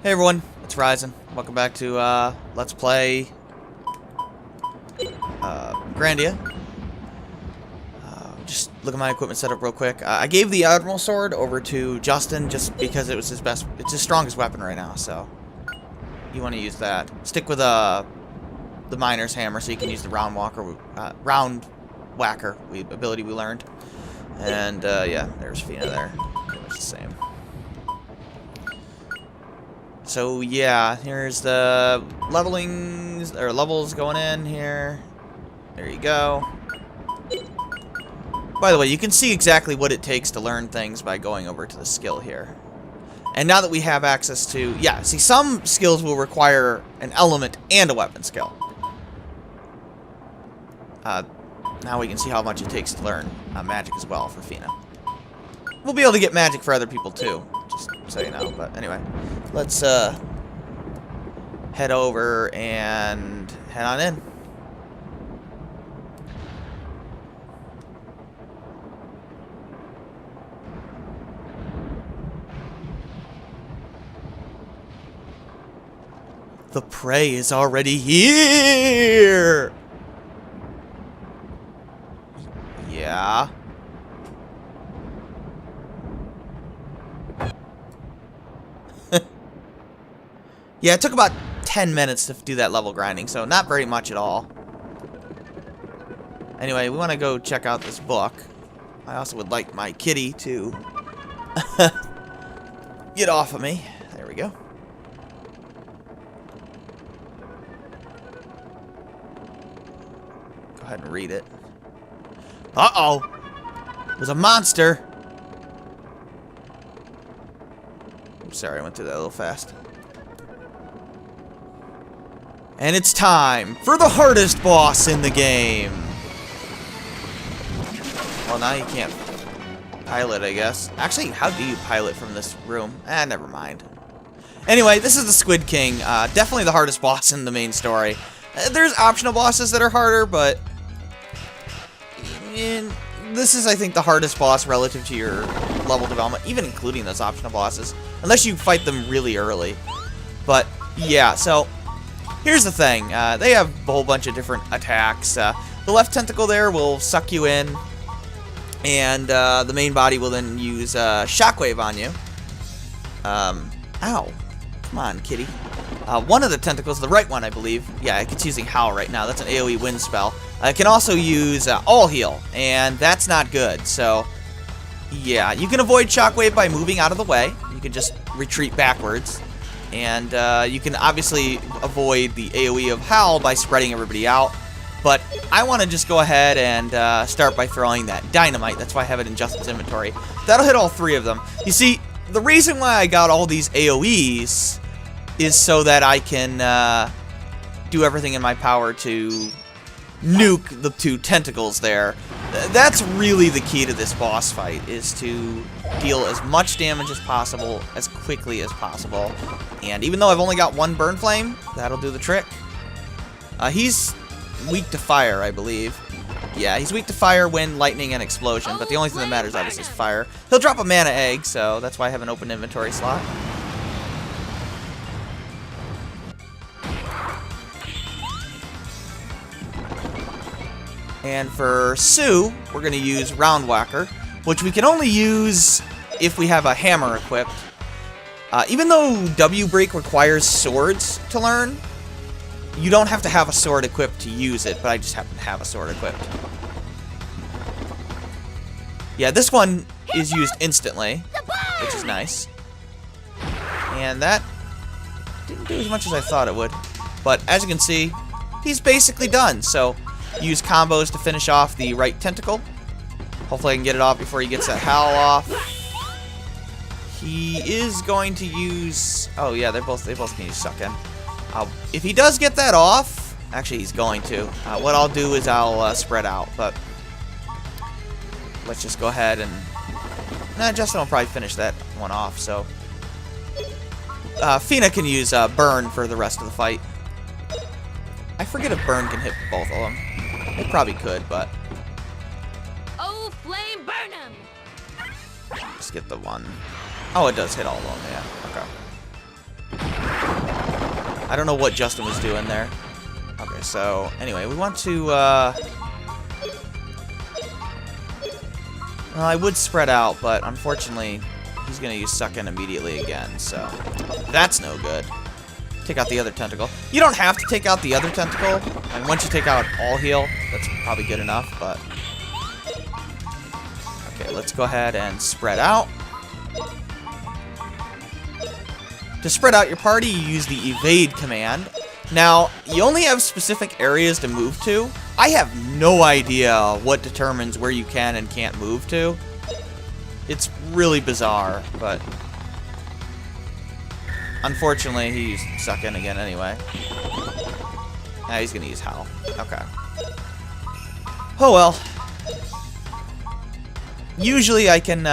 Hey everyone, it's Ryzen. Welcome back to Let's Play Grandia. Just look at my equipment setup real quick. I gave the Admiral Sword over to Justin just because it was his best, it's his strongest weapon right now, so you want to use that. Stick with the Miner's Hammer so you can use the round whacker ability we learned. And yeah, there's Fina there. Pretty much the same. So yeah, here's the levels going in here. There you go. By the way, you can see exactly what it takes to learn things by going over to the skill here. And now that we have access to, yeah, see, some skills will require an element and a weapon skill. Now we can see how much it takes to learn magic as well for Fina. We'll be able to get magic for other people too, just so you know. But anyway, let's head over and head on in. The prey is already here! Yeah. Yeah, it took about 10 minutes to do that level grinding, so not very much at all. Anyway, we want to go check out this book. I also would like my kitty to get off of me. There we go. Go ahead and read it. Uh-oh! It was a monster! I'm sorry, I went through that a little fast. And it's time for the hardest boss in the game. Well, now you can't pilot, I guess. Actually, how do you pilot from this room? Never mind. Anyway, this is the Squid King. Definitely the hardest boss in the main story. There's optional bosses that are harder, but this is, I think, the hardest boss relative to your level development, even including those optional bosses, unless you fight them really early. But yeah, so here's the thing. They have a whole bunch of different attacks. The left tentacle there will suck you in, and the main body will then use shockwave on you. Ow. Come on, kitty. One of the tentacles, the right one, I believe. Yeah, it's using Howl right now. That's an AoE wind spell. It can also use All Heal, and that's not good. So, yeah, you can avoid shockwave by moving out of the way. You can just retreat backwards. And you can obviously avoid the AoE of Howl by spreading everybody out. But I want to just go ahead and start by throwing that dynamite. That's why I have it in Justin's inventory. That'll hit all three of them. You see, the reason why I got all these AoEs is so that I can do everything in my power to nuke the two tentacles there. That's really the key to this boss fight, is to deal as much damage as possible, as quickly as possible. And even though I've only got one burn flame, that'll do the trick. He's weak to fire, I believe. Yeah, he's weak to fire, wind, lightning, and explosion, but the only thing that matters, obviously, is fire. He'll drop a mana egg, so that's why I have an open inventory slot. And for Sue, we're going to use Round Whacker, which we can only use if we have a hammer equipped. Even though W-Break requires swords to learn, you don't have to have a sword equipped to use it, but I just happen to have a sword equipped. Yeah, this one is used instantly, which is nice. And that didn't do as much as I thought it would. But as you can see, he's basically done, so use combos to finish off the right tentacle. Hopefully I can get it off before he gets that Howl off. He is going to use... Oh yeah, they both can use Suck In. If he does get that off... Actually, he's going to. What I'll do is I'll spread out, but... Let's just go ahead and... Nah, Justin will probably finish that one off, so... Fina can use Burn for the rest of the fight. I forget if Burn can hit both of them. It probably could, but... Oh, flame burn him! Just get the one. Oh, it does hit all of them, yeah. Okay. I don't know what Justin was doing there. Okay, so anyway, we want to, well, I would spread out, but unfortunately, he's going to use Suck In immediately again, so that's no good. Take out the other tentacle. You don't have to take out the other tentacle. I mean, once you take out all heal, that's probably good enough, but... Okay, let's go ahead and spread out. To spread out your party, you use the evade command. Now, you only have specific areas to move to. I have no idea what determines where you can and can't move to. It's really bizarre, but... Unfortunately, he used Suck In again anyway. Now he's gonna use Howl. Okay. Oh well. Usually I can,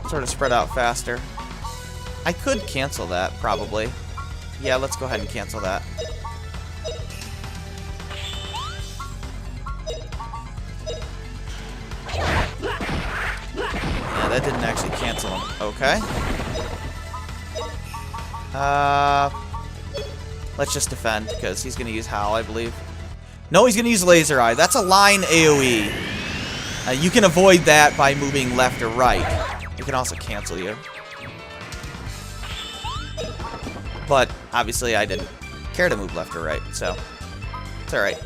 sort of spread out faster. I could cancel that, probably. Yeah, let's go ahead and cancel that. Yeah, that didn't actually cancel him. Okay. Let's just defend, because he's going to use Howl, I believe. No, he's going to use Laser Eye. That's a line AoE. You can avoid that by moving left or right. You can also cancel you. But, obviously, I didn't care to move left or right, so it's alright.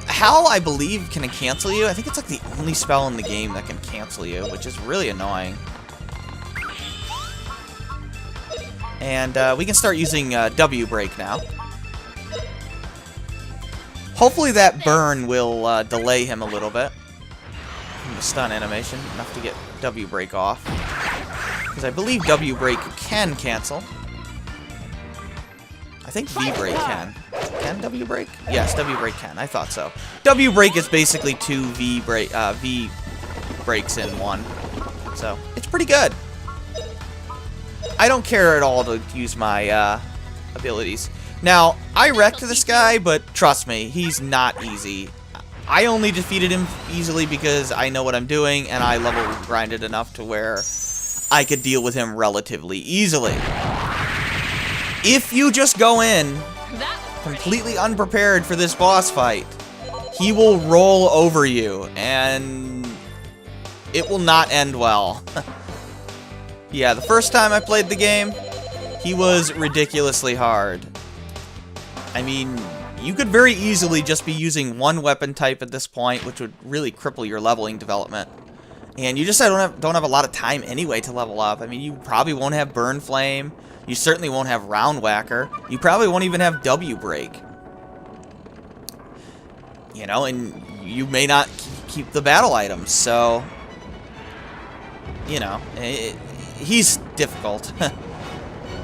Howl, I believe, can cancel you. I think it's like the only spell in the game that can cancel you, which is really annoying. And we can start using W Break now. Hopefully that burn will delay him a little bit. From the stun animation, enough to get W Break off. Because I believe W Break can cancel. I think V Break can. Can W Break? Yes, W Break can. I thought so. W Break is basically two V breaks in one. So, it's pretty good. I don't care at all to use my abilities. Now, I wrecked this guy, but trust me, he's not easy. I only defeated him easily because I know what I'm doing, and I level grinded enough to where I could deal with him relatively easily. If you just go in completely unprepared for this boss fight, he will roll over you, and it will not end well. Yeah, the first time I played the game, he was ridiculously hard. I mean, you could very easily just be using one weapon type at this point, which would really cripple your leveling development. And you just don't have a lot of time anyway to level up. I mean, you probably won't have Burn Flame. You certainly won't have Round Whacker. You probably won't even have W Break. You know, and you may not keep the battle items, so... You know, he's difficult.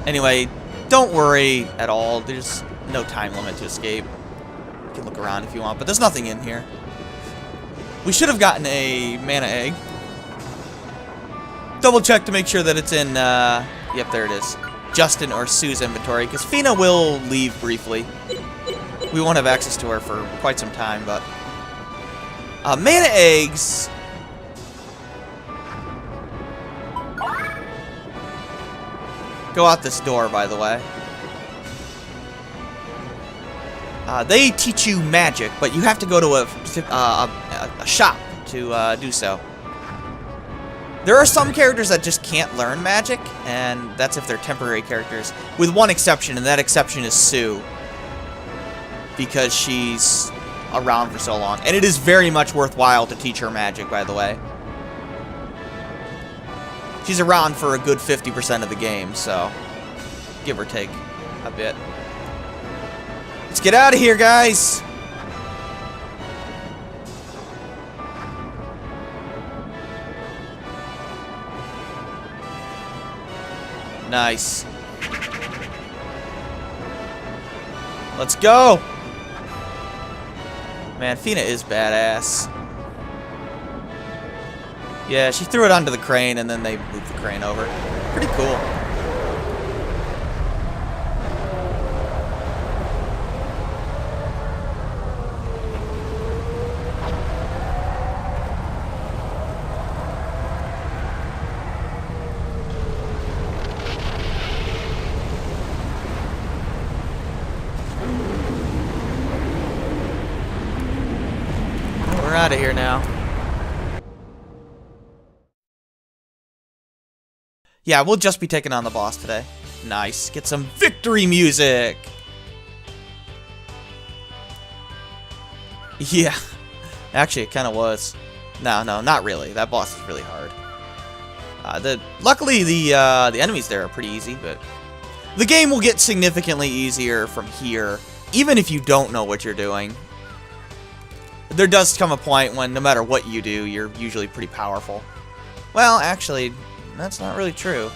Anyway, don't worry at all. There's no time limit to escape. You can look around if you want, but there's nothing in here. We should have gotten a mana egg. Double check to make sure that it's in, yep, there it is. Justin or Sue's inventory, because Fina will leave briefly. We won't have access to her for quite some time, but... mana eggs... Go out this door, by the way. They teach you magic, but you have to go to a shop to do so. There are some characters that just can't learn magic, and that's if they're temporary characters, with one exception, and that exception is Sue. Because she's around for so long. And it is very much worthwhile to teach her magic, by the way. She's around for a good 50% of the game, so give or take a bit. Let's get out of here, guys! Nice. Let's go! Man, Fina is badass. Yeah, she threw it onto the crane, and then they moved the crane over. Pretty cool. out of here now. Yeah, we'll just be taking on the boss today. Nice. Get some victory music. Yeah. Actually, it kind of was. No, not really. That boss is really hard. Luckily, the enemies there are pretty easy, but the game will get significantly easier from here, even if you don't know what you're doing. There does come a point when no matter what you do, you're usually pretty powerful. Well, actually, that's not really true.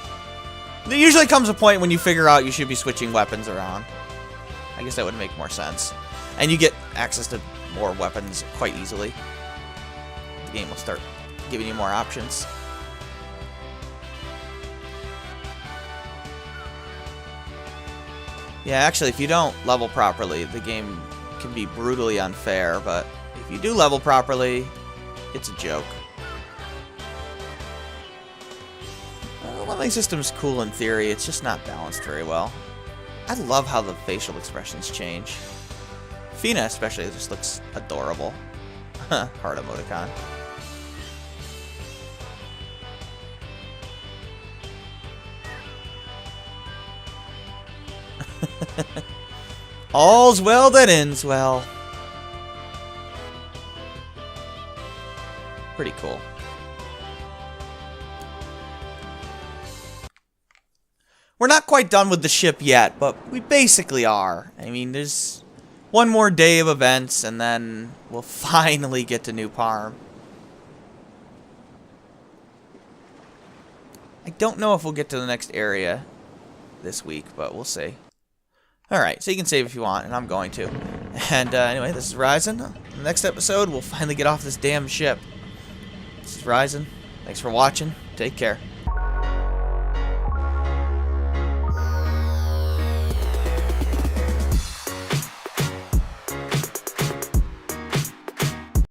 There usually comes a point when you figure out you should be switching weapons around. I guess that would make more sense. And you get access to more weapons quite easily. The game will start giving you more options. Yeah, actually, if you don't level properly, the game can be brutally unfair, but if you do level properly, it's a joke. The leveling system's cool in theory, it's just not balanced very well. I love how the facial expressions change. Fina especially just looks adorable. Heart emoticon. All's well that ends well. Pretty cool. We're not quite done with the ship yet, but we basically are. I mean, there's one more day of events, and then we'll finally get to New Parm. I don't know if we'll get to the next area this week, but we'll see. Alright, so you can save if you want, and I'm going to. And anyway, this is Ryzen. In the next episode, we'll finally get off this damn ship. This is Ryzen. Thanks for watching. Take care.